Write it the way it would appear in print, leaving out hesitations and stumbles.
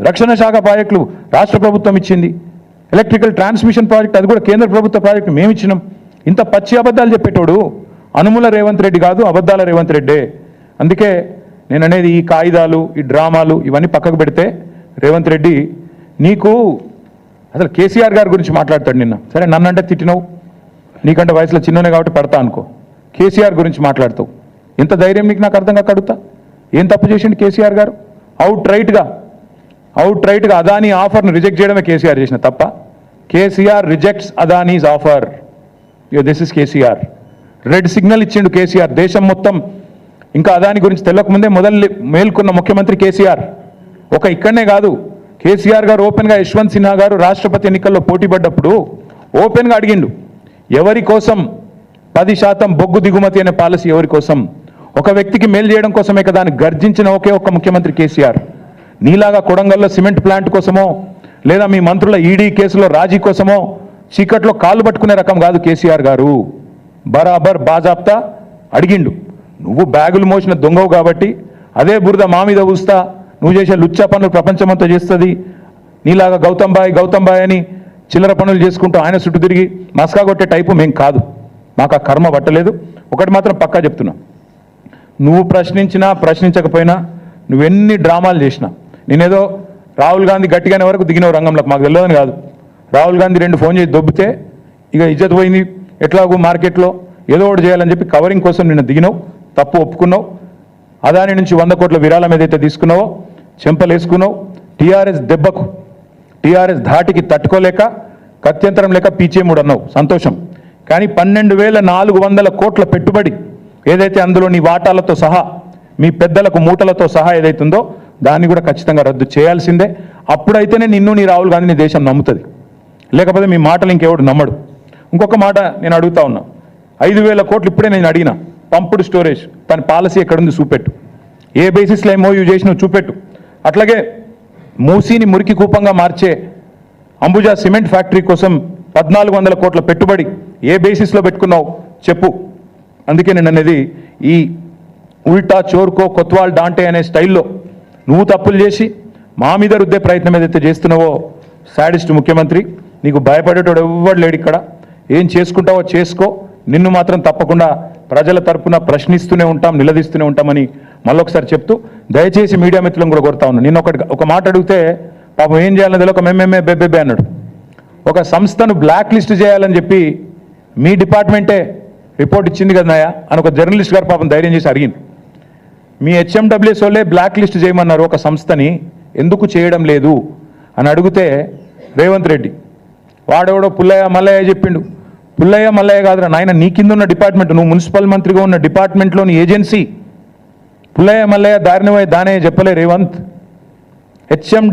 రక్షణ శాఖ ప్రాజెక్టులు రాష్ట్ర ప్రభుత్వం ఇచ్చింది. ఎలక్ట్రికల్ ట్రాన్స్మిషన్ ప్రాజెక్ట్ అది కూడా కేంద్ర ప్రభుత్వ ప్రాజెక్టు మేము ఇచ్చినాం. ఇంత పచ్చి అబద్ధాలు చెప్పేటోడు అనుముల రేవంత్ రెడ్డి కాదు, అబద్ధాల రేవంత్ రెడ్డే. అందుకే నేను అనేది ఈ కాయిదాలు, ఈ డ్రామాలు ఇవన్నీ పక్కకు పెడితే రేవంత్ రెడ్డి నీకు అసలు కేసీఆర్ గారి గురించి మాట్లాడతాడు. నిన్న సరే నన్నంటే తిట్టినావు, నీకంటే వయసులో చిన్ననే కాబట్టి పడతా అనుకో. కేసీఆర్ గురించి మాట్లాడతావు, ఎంత ధైర్యం నీకు? నాకు అర్థం కాక అడుగుతా, ఏం తప్పు చేసిండు కేసీఆర్ గారు? అవుట్ రైట్గా అదానీ ఆఫర్ను రిజెక్ట్ చేయడమే కేసీఆర్ చేసిన తప్ప. KCR rejects Adanis offer. This is KCR. Red signal ఇచ్చిండు కేసీఆర్. దేశం మొత్తం ఇంకా అదాని గురించి తెలియకముందే మొదలు మేల్కొన్న ముఖ్యమంత్రి కేసీఆర్. ఇక్కడనే కాదు, కేసీఆర్ గారు ఓపెన్గా యశ్వంత్ సిన్హా గారు రాష్ట్రపతి ఎన్నికల్లో పోటీ పడ్డప్పుడు ఓపెన్గా అడిగిండు, ఎవరి కోసం 10% బొగ్గు దిగుమతి అనే పాలసీ ఎవరి కోసం? ఒక వ్యక్తికి మేలు చేయడం కోసమే కదా అని గర్జించిన ఒకే ఒక్క ముఖ్యమంత్రి కేసీఆర్. నీలాగా కొడంగల్లో సిమెంట్ ప్లాంట్ కోసమో లేదా మీ మంత్రుల ఈడీ కేసులో రాజీ కోసమో చీకట్లో కాళ్ళు పట్టుకునే రకం కాదు కేసీఆర్ గారు. బరాబర్ బాజాప్తా అడిగిండు. నువ్వు బ్యాగులు మోసిన దొంగవు కాబట్టి అదే బురద మా మీద ఊస్తా, నువ్వు చేసే లుచ్చా పనులు ప్రపంచమంతా చేస్తుంది. నీలాగా గౌతమ్ బాయ్ అని చిల్లర పనులు చేసుకుంటూ ఆయన చుట్టూ తిరిగి మస్కా కొట్టే టైపు మేం కాదు. మాకు ఆ కర్మ పట్టలేదు. ఒకటి మాత్రం పక్కా చెప్తున్నా, నువ్వు ప్రశ్నించినా ప్రశ్నించకపోయినా నువ్వెన్ని డ్రామాలు చేసినా, నేనేదో రాహుల్ గాంధీ గట్టిగానే వరకు దిగినవు రంగంలోకి, మాకు తెలియదని కాదు. రాహుల్ గాంధీ 2 ఫోన్ చేసి దొబ్బితే ఇక ఇజ్జత్ పోయింది, ఎట్లాగూ మార్కెట్లో ఏదో ఒకటి చేయాలని చెప్పి కవరింగ్ కోసం నిన్న దిగినావు, తప్పు ఒప్పుకున్నావు. అదాని నుంచి 100 కోట్ల విరాళం ఏదైతే తీసుకున్నావో చెంపలేసుకున్నావు. టీఆర్ఎస్ దెబ్బకు, టీఆర్ఎస్ ధాటికి తట్టుకోలేక కత్యంతరం లేక పీచేముడు అన్నావు, సంతోషం. కానీ 12,400 కోట్ల పెట్టుబడి ఏదైతే అందులో నీ వాటాలతో సహా మీ పెద్దలకు మూటలతో సహా ఏదైతుందో దాన్ని కూడా ఖచ్చితంగా రద్దు చేయాల్సిందే. అప్పుడైతేనే నిన్ను నీ రాహుల్ గాంధీని దేశం నమ్ముతుంది, లేకపోతే మీ మాటలు ఇంకెవడు నమ్మడు. ఇంకొక మాట నేను అడుగుతా ఉన్నా, 5,000 కోట్లు ఇప్పుడే నేను అడిగిన పంపుడు స్టోరేజ్ దాని పాలసీ ఎక్కడుంది చూపెట్టు, ఏ బేసిస్లో ఎంఓయూ చేసినావు చూపెట్టు. అట్లాగే మూసీని మురికి కూపంగా మార్చే అంబుజా సిమెంట్ ఫ్యాక్టరీ కోసం 1,400 కోట్ల పెట్టుబడి ఏ బేసిస్లో పెట్టుకున్నావు చెప్పు. అందుకే నేను అనేది ఈ ఉల్టా చోర్కో కొత్వాల్ డాంటే అనే స్టైల్లో నువ్వు తప్పులు చేసి మా మీద రుద్దే ప్రయత్నం ఏదైతే చేస్తున్నావో సాడిస్ట్ ముఖ్యమంత్రి, నీకు భయపడేటోడు ఎవ్వడు లేడు ఇక్కడ. ఏం చేసుకుంటావో చేసుకో, నిన్ను మాత్రం తప్పకుండా ప్రజల తరపున ప్రశ్నిస్తూనే ఉంటాం, నిలదీస్తూనే ఉంటామని మళ్ళొకసారి చెప్తూ దయచేసి మీడియా మిత్రులను కూడా కోరుతా ఉన్నాను. నిన్న ఒక మాట అడిగితే పాపం ఏం చేయాలని తెలియక మేమేమే బెబ్బెబ్బే అన్నాడు. ఒక సంస్థను బ్లాక్ లిస్ట్ చేయాలని చెప్పి మీ డిపార్ట్మెంటే రిపోర్ట్ ఇచ్చింది కదా నాయా అని ఒక జర్నలిస్ట్ గారు పాపం ధైర్యం చేసి అడిగింది. మీ హెచ్ఎండబ్ల్యూఎస్ వాళ్ళే బ్లాక్ లిస్ట్ చేయమన్నారు ఒక సంస్థని, ఎందుకు చేయడం లేదు అని అడిగితే రేవంత్ రెడ్డి వాడెవడో పుల్లయ్య మల్లయ్య చెప్పిండు. పుల్లయ్య మల్లయ్య కాదురా నాయన, నీ కింద ఉన్న డిపార్ట్మెంట్, నువ్వు మున్సిపల్ మంత్రిగా ఉన్న డిపార్ట్మెంట్లోని ఏజెన్సీ. పుల్లయ్య మల్లయ్య దారిని దానే చెప్పలే రేవంత్. హెచ్ఎం